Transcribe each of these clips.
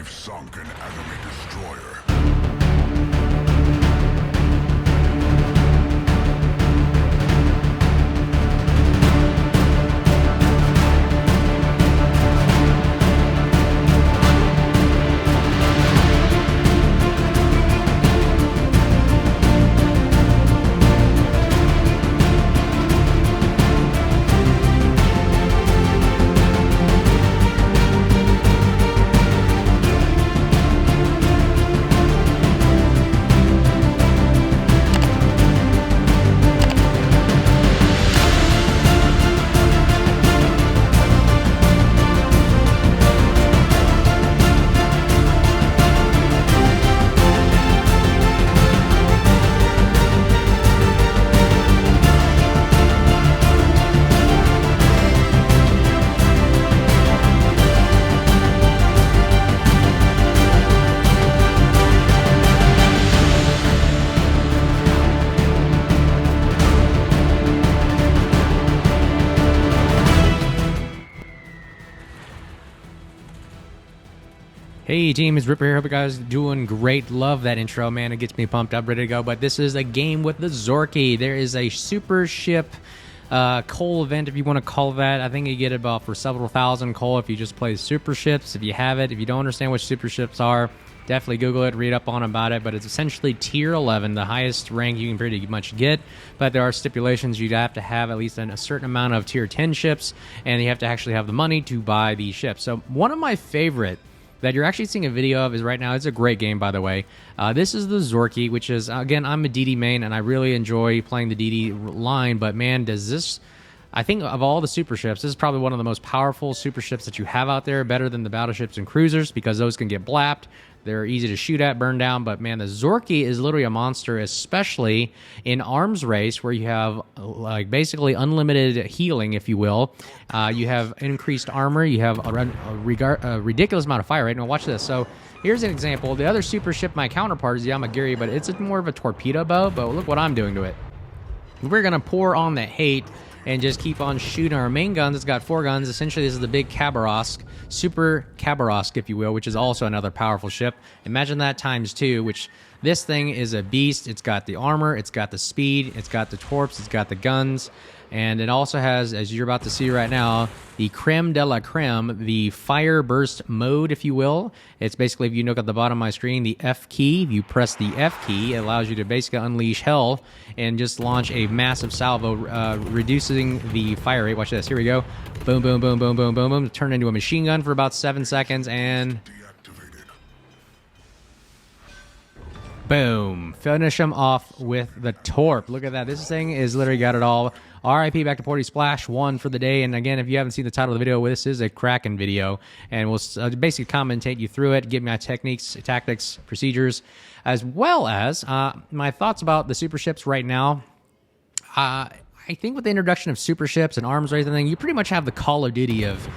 We've sunk an enemy destroyer. Hey team, it's Ripper here. Hope you guys are doing great. Love that intro, man. It gets me pumped up, ready to go. But this is a game with the Zorki. There is a super ship coal event, if you want to call that. I think you get it about for several thousand coal if you just play super ships. If you have it, if you don't understand what super ships are, definitely Google it, read up on about it. But it's essentially tier 11, the highest rank you can pretty much get. But there are stipulations. You'd have to have at least a certain amount of tier 10 ships, and you have to actually have the money to buy these ships. So one of my favorite that you're actually seeing a video of is right now. It's a great game, by the way. This is the Zorki, which is, again, I'm a DD main, and I really enjoy playing the DD line, but man, does this... I think of all the super ships, this is probably one of the most powerful super ships that you have out there, better than the battleships and cruisers, because those can get blapped. They're easy to shoot at, burn down, but man, the Zorki is literally a monster, especially in arms race, where you have like basically unlimited healing, if you will. You have increased armor, you have a ridiculous amount of fire rate. Now watch this. So here's an example. The other super ship, my counterpart, is Yamagiri, but it's more of a torpedo boat, but look what I'm doing to it. We're going to pour on the hate and just keep on shooting our main guns. It's got 4 guns. Essentially, this is the big Khabarovsk, Super Khabarovsk, if you will, which is also another powerful ship. Imagine that times 2, which this thing is a beast. It's got the armor, it's got the speed, it's got the torps, it's got the guns, and it also has, as you're about to see right now, the creme de la creme, the fire burst mode, if you will. It's basically, if you look at the bottom of my screen, the F key. If you press the F key, it allows you to basically unleash hell and just launch a massive salvo, reducing the fire rate. Watch this. Here we go. Boom, boom, boom, boom, boom, boom, boom. Turn into a machine gun for about 7 seconds, and boom. Finish them off with the torp. Look at that. This thing is literally got it all. RIP back to Porty Splash 1 for the day. And again, if you haven't seen the title of the video, this is a Kraken video. And we'll basically commentate you through it, give me my techniques, tactics, procedures, as well as my thoughts about the super ships right now. I think with the introduction of super ships and arms race and everything, you pretty much have the Call of Duty of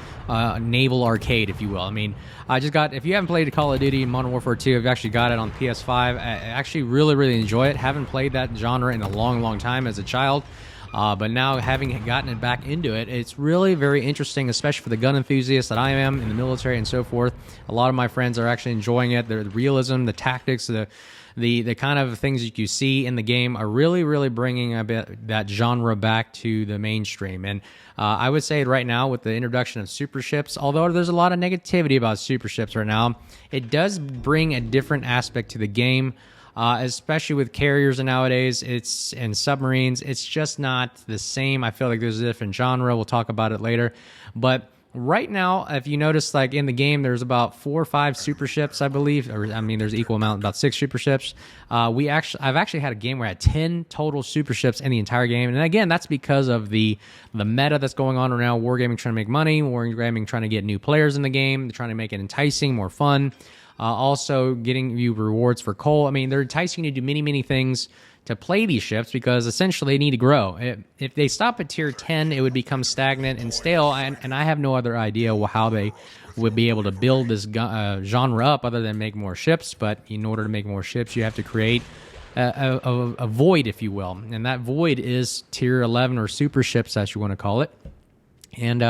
naval arcade, if you will. I mean, I just got, if you haven't played Call of Duty Modern Warfare 2, I've actually got it on PS5. I actually really enjoy it. Haven't played that genre in a long time as a child. But now, having gotten it back into it, it's really very interesting, especially for the gun enthusiasts that I am in the military and so forth. A lot of my friends are actually enjoying it. The realism, the tactics, the kind of things that you see in the game are really bringing a bit that genre back to the mainstream. And I would say right now, with the introduction of super ships, although there's a lot of negativity about super ships right now, it does bring a different aspect to the game. Especially with carriers nowadays, and submarines, it's just not the same. I feel like there's a different genre. We'll talk about it later. But right now, if you notice, like in the game, there's about 4 or 5 super ships, I believe. Or I mean, there's equal amount, about 6 super ships. I've actually had a game where I had 10 total super ships in the entire game. And again, that's because of the meta that's going on right now. Wargaming trying to make money. Wargaming trying to get new players in the game. They're trying to make it enticing, more fun. Also getting you rewards for coal. I mean, they're enticing you to do many things to play these ships, because essentially they need to grow. If they stop at tier 10, it would become stagnant and stale, and I have no other idea how they would be able to build this genre up other than make more ships. But in order to make more ships, you have to create a void, if you will, and that void is tier 11 or super ships, as you want to call it. And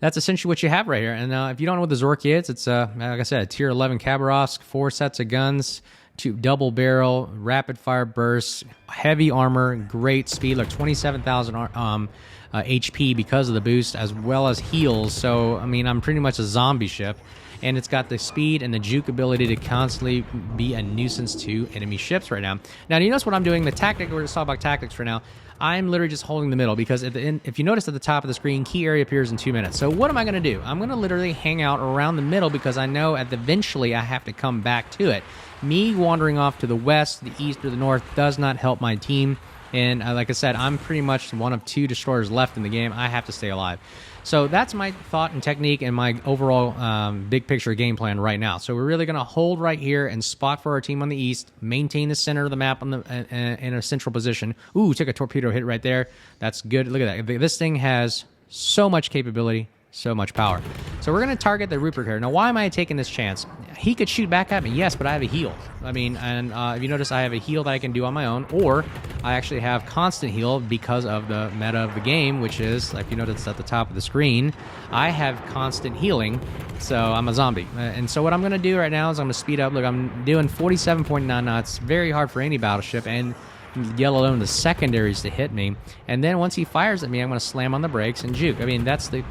that's essentially what you have right here. And if you don't know what the Zorki is, it's, like I said, a tier 11 Khabarovsk, 4 sets of guns, 2 double barrel, rapid fire bursts, heavy armor, great speed. Look, 27,000 HP because of the boost, as well as heals. So, I mean, I'm pretty much a zombie ship. And it's got the speed and the juke ability to constantly be a nuisance to enemy ships right now. Now, you notice what I'm doing? The tactic, we're going to talk about tactics for now. I'm literally just holding the middle because at the end, if you notice at the top of the screen, key area appears in 2 minutes. So what am I going to do? I'm going to literally hang out around the middle because I know eventually I have to come back to it. Me wandering off to the west, the east, or the north does not help my team. And like I said, I'm pretty much one of 2 destroyers left in the game. I have to stay alive. So that's my thought and technique and my overall big picture game plan right now. So we're really going to hold right here and spot for our team on the east, maintain the center of the map in a central position. Ooh, took a torpedo hit right there. That's good. Look at that. This thing has so much capability, so much power. So we're going to target the Rupert here. Now, why am I taking this chance? He could shoot back at me, yes, but I have a heal. I mean, and if you notice, I have a heal that I can do on my own, or I actually have constant heal because of the meta of the game, which is, like you notice at the top of the screen, I have constant healing, so I'm a zombie. And so what I'm going to do right now is I'm going to speed up. Look, I'm doing 47.9 knots. Very hard for any battleship, and let alone the secondaries to hit me. And then once he fires at me, I'm going to slam on the brakes and juke. I mean, that's the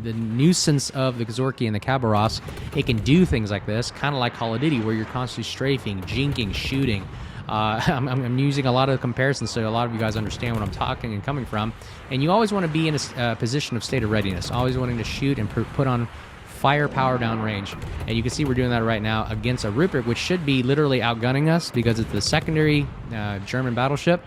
nuisance of the Zorki and the Khabarovsk. It can do things like this, kind of like Call of Duty, where you're constantly strafing, jinking, shooting. I'm using a lot of comparisons so a lot of you guys understand what I'm talking and coming from. And you always want to be in a position of state of readiness, always wanting to shoot and put on firepower downrange. And you can see we're doing that right now against a Rupert, which should be literally outgunning us because it's the secondary German battleship.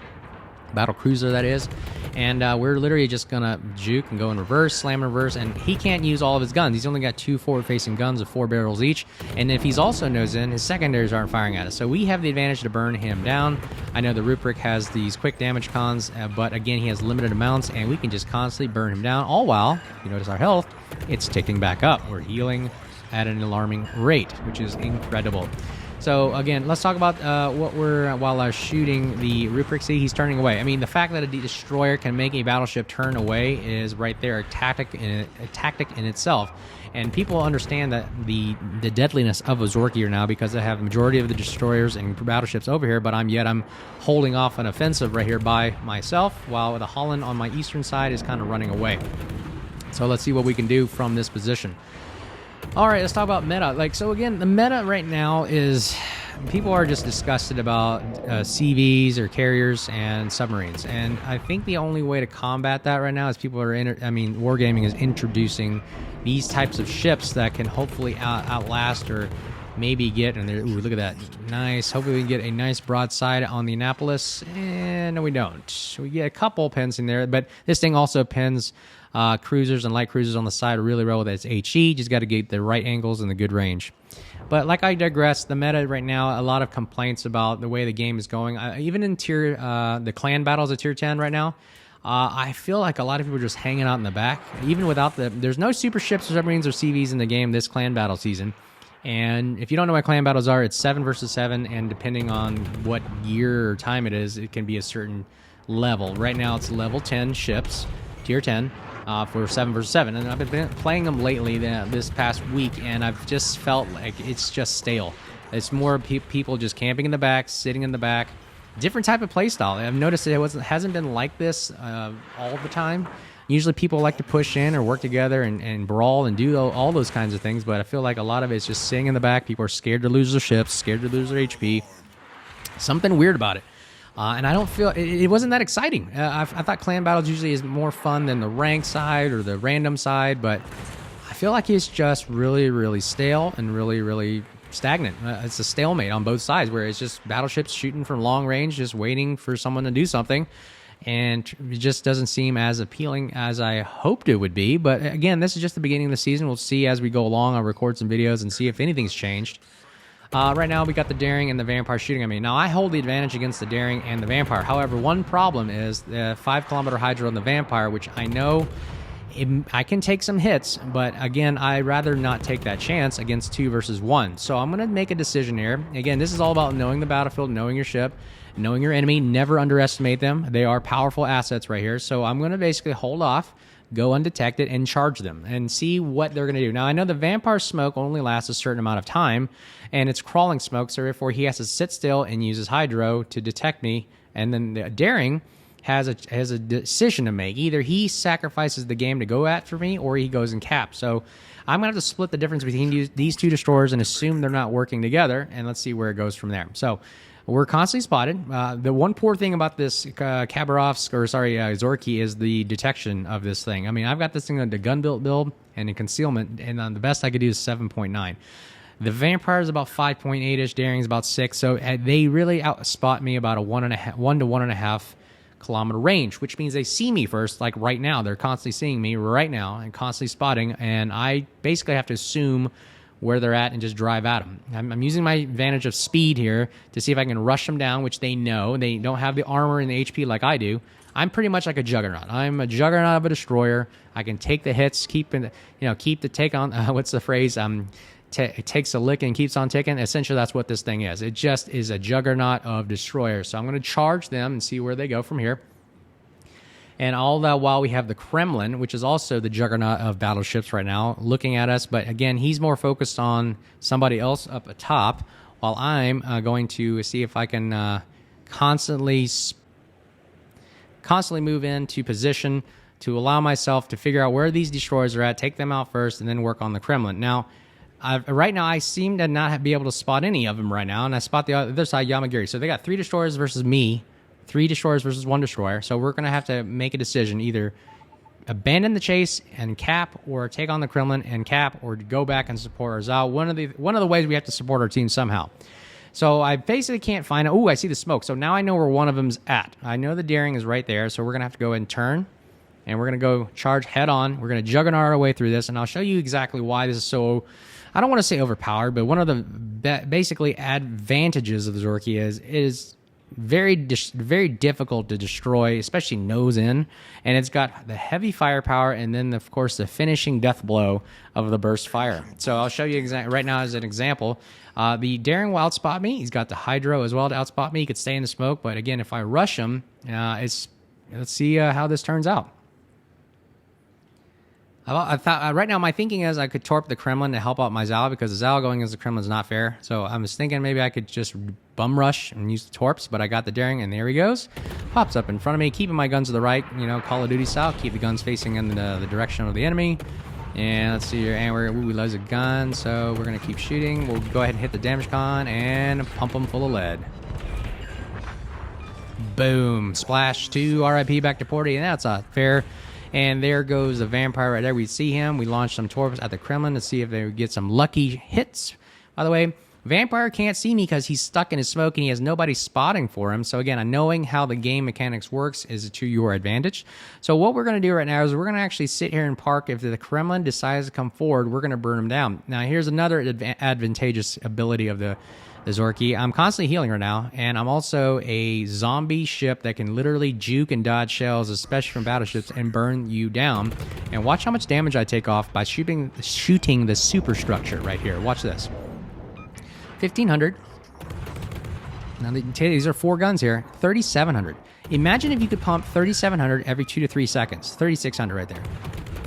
Battle cruiser, that is. And we're literally just gonna juke and go in reverse, slam in reverse, and he can't use all of his guns. He's only got 2 forward-facing guns of 4 barrels each, and if he's also nose in, his secondaries aren't firing at us. So we have the advantage to burn him down. I know the Rupert has these quick damage cons, but again, he has limited amounts, and we can just constantly burn him down, all while, you notice our health, it's ticking back up. We're healing at an alarming rate, which is incredible. So again, let's talk about while shooting the Rupert. See, he's turning away. I mean, the fact that a destroyer can make a battleship turn away is right there a tactic in itself. And people understand that the deadliness of a Zorki now because they have the majority of the destroyers and battleships over here. But I'm holding off an offensive right here by myself, while the Holland on my eastern side is kind of running away. So let's see what we can do from this position. All right, let's talk about meta. So again, the meta right now is people are just disgusted about CVs or carriers and submarines. And I think the only way to combat that right now is Wargaming is introducing these types of ships that can hopefully outlast or maybe get, and ooh, look at that, nice. Hopefully we can get a nice broadside on the Annapolis. And no, we don't. We get a couple pins in there, but this thing also pins cruisers and light cruisers on the side really well with its HE. Just got to get the right angles and the good range. But like I digress, the meta right now, a lot of complaints about the way the game is going. Even in the clan battles at tier 10 right now, I feel like a lot of people are just hanging out in the back. Even without there's no super ships or submarines or CVs in the game this clan battle season. And if you don't know what clan battles are, it's 7 versus 7, and depending on what year or time it is, it can be a certain level. Right now it's level 10 ships, tier 10. For 7 versus 7, and I've been playing them lately this past week, and I've just felt like it's just stale. It's more people just camping in the back, sitting in the back, different type of play style. I've noticed it hasn't been like this all the time. Usually people like to push in or work together and brawl and do all those kinds of things, but I feel like a lot of it's just sitting in the back. People are scared to lose their ships, scared to lose their HP. Something weird about it. And I don't feel it wasn't that exciting. I thought clan battles usually is more fun than the rank side or the random side, but I feel like it's just really, really stale and really, really stagnant. It's a stalemate on both sides, where it's just battleships shooting from long range, just waiting for someone to do something, and it just doesn't seem as appealing as I hoped it would be. But again, this is just the beginning of the season. We'll see as we go along. I'll record some videos and see if anything's changed. Right now, we got the Daring and the Vampire shooting at me. Now, I hold the advantage against the Daring and the Vampire. However, one problem is the 5-kilometer Hydra on the Vampire, which I know I can take some hits, but again, I'd rather not take that chance against 2 versus 1. So I'm going to make a decision here. Again, this is all about knowing the battlefield, knowing your ship, knowing your enemy. Never underestimate them. They are powerful assets right here. So I'm going to basically hold off, go undetected and charge them and see what they're going to do. Now, I know the vampire smoke only lasts a certain amount of time, and it's crawling smoke, so therefore he has to sit still and use his hydro to detect me. And then the daring has a decision to make. Either he sacrifices the game to go after me, or he goes and cap. So I'm going to have to split the difference between these two destroyers and assume they're not working together, and let's see where it goes from there. So we're constantly spotted. The one poor thing about this Zorki is the detection of this thing. I mean, I've got this thing on the gun build and in concealment, and the best I could do is 7.9. The vampire is about 5.8-ish. Daring is about 6. So they really outspot me about a 1 to 1.5 kilometer range, which means they see me first. Like right now, they're constantly seeing me right now and constantly spotting. And I basically have to assume where they're at and just drive at them. I'm using my advantage of speed here to see if I can rush them down, which they know. They don't have the armor and the HP like I do. I'm pretty much like a juggernaut. I'm a juggernaut of a destroyer. I can take the hits, keep the take on. What's the phrase? It takes a lick and keeps on ticking. Essentially, that's what this thing is. It just is a juggernaut of destroyers. So I'm going to charge them and see where they go from here. And all that while we have the Kremlin, which is also the juggernaut of battleships right now, looking at us. But again, he's more focused on somebody else up atop, while I'm going to see if I can constantly move into position to allow myself to figure out where these destroyers are at, take them out first, and then work on the Kremlin. Now, right now, I seem to not be able to spot any of them right now, and I spot the other side, Yamagiri. So they got 3 destroyers versus me, 3 destroyers versus 1 destroyer. So we're going to have to make a decision, either abandon the chase and cap, or take on the Kremlin and cap, or go back and support our Zal. One of the ways we have to support our team somehow. So I basically can't find it. Oh, I see the smoke. So now I know where one of them's at. I know the daring is right there, so we're going to have to go ahead and turn, and we're going to go charge head on. We're going to juggernaut our way through this, and I'll show you exactly why this is so, I don't want to say overpowered, but one of the basically advantages of the Zorki is very difficult to destroy, especially nose in, and it's got the heavy firepower, and then of course the finishing death blow of the burst fire. So I'll show you right now as an example. The daring will outspot me. He's got the hydro as well to outspot me. He could stay in the smoke, but again, if I rush him, let's see how this turns out. I thought right now my thinking is I could torp the Kremlin to help out my Zal, because the Zal going as the Kremlin is not fair. So I was thinking maybe I could just bum rush and use the torps, but I got the daring, and there he goes. Pops up in front of me, keeping my guns to the right, Call of Duty style. Keep the guns facing in the direction of the enemy. And let's see here, and we lose a gun, so we're going to keep shooting. We'll go ahead and hit the damage con and pump them full of lead. Boom. Splash 2, RIP back to Porty, and that's not fair. And there goes the vampire right there. We see him. We launched some torps at the Kremlin to see if they would get some lucky hits. By the way, vampire can't see me because he's stuck in his smoke and he has nobody spotting for him. So again, knowing how the game mechanics works is to your advantage. So what we're going to do right now is we're going to actually sit here and park. If the Kremlin decides to come forward, we're going to burn him down. Now here's another advantageous ability of the Zorki. I'm constantly healing right now, and I'm also a zombie ship that can literally juke and dodge shells, especially from battleships, and burn you down. And watch how much damage I take off by shooting the superstructure right here. Watch this. 1,500. Now these are 4 guns here. 3,700. Imagine if you could pump 3,700 every 2 to 3 seconds. 3,600 right there.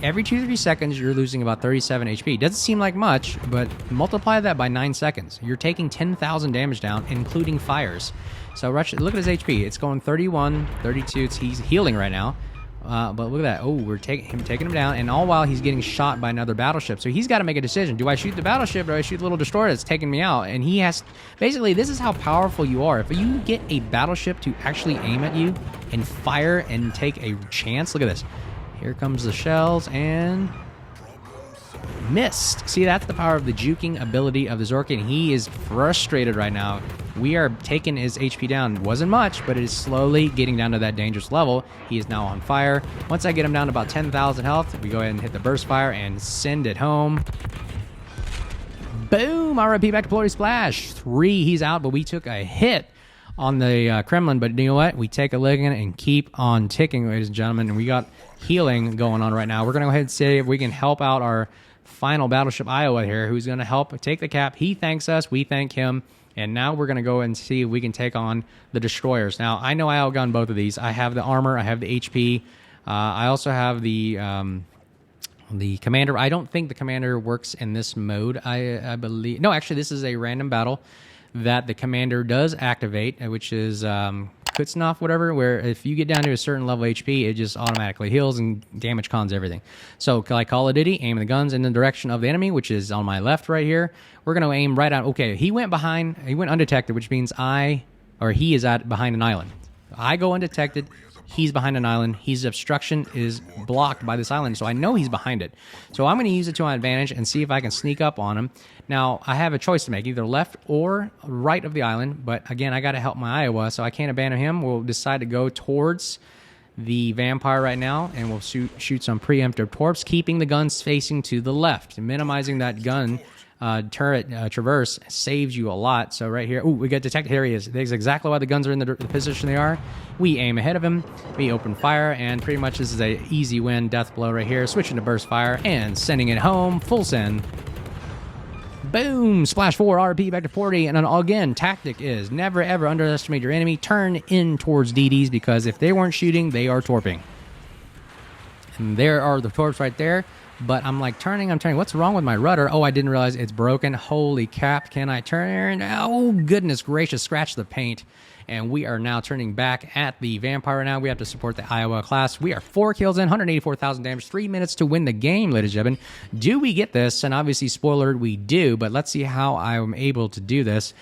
Every 2 to 3 seconds, you're losing about 37 HP. Doesn't seem like much, but multiply that by 9 seconds. You're taking 10,000 damage down, including fires. So look at his HP. It's going 31, 32. He's healing right now. But look at that. Oh, we're taking him down, and all while he's getting shot by another battleship. So he's got to make a decision. Do I shoot the battleship, or do I shoot the little destroyer that's taking me out? And he has... Basically, this is how powerful you are. If you get a battleship to actually aim at you and fire and take a chance... Look at this. Here comes the shells, and missed. See, that's the power of the juking ability of the Zorki, and he is frustrated right now. We are taking his HP down. Wasn't much, but it is slowly getting down to that dangerous level. He is now on fire. Once I get him down to about 10,000 health, we go ahead and hit the burst fire and send it home. Boom! RIP back to Glory Splash. 3, he's out, but we took a hit on the Kremlin, but you know what? We take a ligand and keep on ticking, ladies and gentlemen, and we got healing going on right now. We're going to go ahead and see if we can help out our final battleship Iowa here, who's going to help take the cap. He thanks us, we thank him, and now we're going to go and see if we can take on the destroyers. Now, I know I outgunned both of these. I have the armor, I have the HP, I also have the commander. I don't think the commander works in this mode. I believe no. Actually, this is a random battle that the commander does activate, which is Kutsnov, whatever. Where if you get down to a certain level HP, it just automatically heals and damage cons everything. So like Call of Duty, aim the guns in the direction of the enemy, which is on my left right here. We're gonna aim right out. Okay, he went behind. He went undetected, which means he is behind an island. I go undetected. He's behind an island. His obstruction is blocked by this island, so I know he's behind it. So I'm going to use it to my advantage and see if I can sneak up on him. Now, I have a choice to make, either left or right of the island, but again, I got to help my Iowa, so I can't abandon him. We'll decide to go towards the vampire right now, and we'll shoot some preemptive torps, keeping the guns facing to the left, minimizing that gun turret traverse saves you a lot. So right here, we got detected. Here he is. That's exactly why the guns are in the position they are. We aim ahead of him. We open fire, and pretty much this is a easy win, death blow right here. Switching to burst fire and sending it home. Full send. Boom! Splash 4, RP back to 40. And again, tactic is never ever underestimate your enemy. Turn in towards DDs, because if they weren't shooting, they are torping. And there are the torps right there. But I'm like turning. What's wrong with my rudder? Oh, I didn't realize it's broken. Holy crap. Can I turn? Oh, goodness gracious. Scratch the paint. And we are now turning back at the vampire now. We have to support the Iowa class. We are 4 kills in, 184,000 damage, 3 minutes to win the game, ladies and gentlemen. Do we get this? And obviously, spoiler, we do. But let's see how I'm able to do this.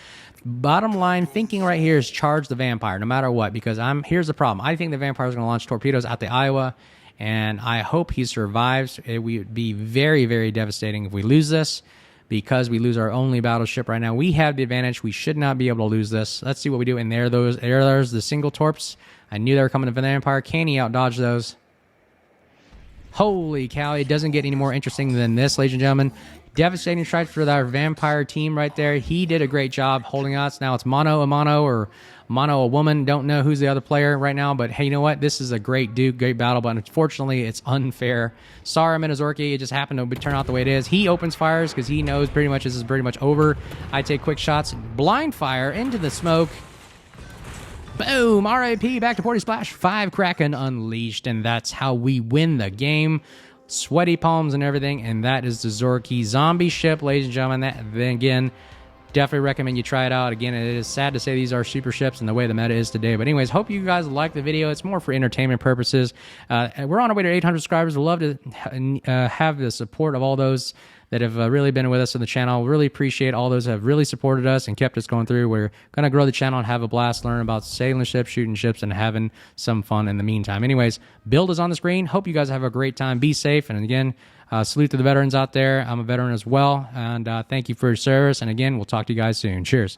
Bottom line thinking right here is charge the vampire no matter what. Because here's the problem. I think the vampire is going to launch torpedoes at the Iowa. And I hope he survives. It would be very, very devastating if we lose this, because we lose our only battleship right now. We have the advantage. We should not be able to lose this. Let's see what we do. And there's the single torps. I knew they were coming to the vampire. Can he out-dodge those? Holy cow. It doesn't get any more interesting than this, ladies and gentlemen. Devastating strike for our vampire team right there. He did a great job holding us. Now it's mono a mono, or mono a woman. Don't know who's the other player right now, but hey, you know what? This is a great great battle, but unfortunately, it's unfair. Sorry, I'm in a Zorki. It just happened to turn out the way it is. He opens fires because he knows pretty much this is pretty much over. I take quick shots, blind fire into the smoke. Boom! RIP, back to 40 splash. 5 Kraken unleashed, and that's how we win the game. Sweaty palms and everything, and that is the Zorki zombie ship, ladies and gentlemen. Then again, definitely recommend you try it out. Again, it is sad to say these are super ships and the way the meta is today. But anyways, hope you guys like the video. It's more for entertainment purposes. We're on our way to 800 subscribers. We'd love to have the support of all those that have really been with us on the channel. Really appreciate all those that have really supported us and kept us going through. We're going to grow the channel and have a blast, learn about sailing ships, shooting ships, and having some fun in the meantime. Anyways, build is on the screen. Hope you guys have a great time. Be safe. And again, salute to the veterans out there. I'm a veteran as well. And thank you for your service. And again, we'll talk to you guys soon. Cheers.